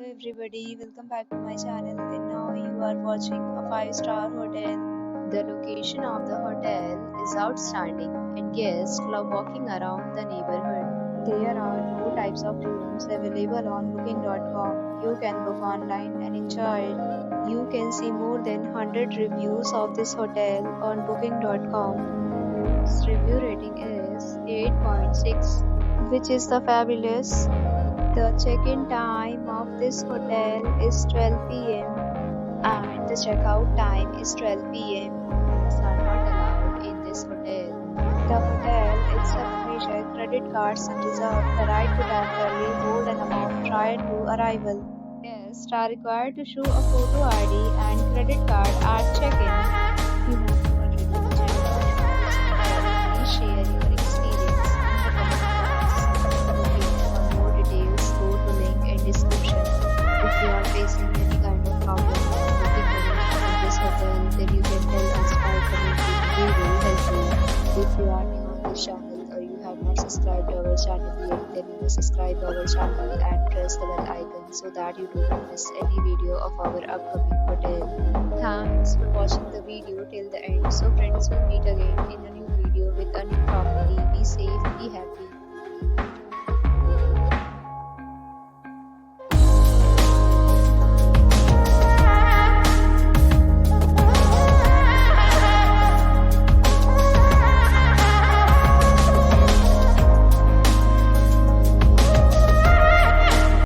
everybody, welcome back to my channel. And now you are watching a 5-star hotel. The location of the hotel is outstanding and guests love walking around the neighborhood. There are 4 types of rooms available on booking.com. You can book online and enjoy it. You can see more than 100 reviews of this hotel on booking.com. Its review rating is 8.6, which is the fabulous. The check-in time of this hotel is 12 p.m. and the checkout time is 12 p.m. Pets are not allowed in this hotel. The hotel accepts major credit cards and reserves the right to temporarily hold an amount prior to arrival. Guests are required to show a photo ID and credit card at check-in. You have to already checked in this hotel. Please share your experience in the comment box. For more details, go to link in description. If you are facing any kind of problem booking a room in this hotel, then you can tell us by commenting. We will help you. If you are new on this channel or you have not subscribed to our channel yet, then you must subscribe to our channel and press the bell icon so that you do not miss any video of our upcoming hotel. Thanks for watching the video till the end. So friends, will meet again in a new video with a new property. Be safe, be happy.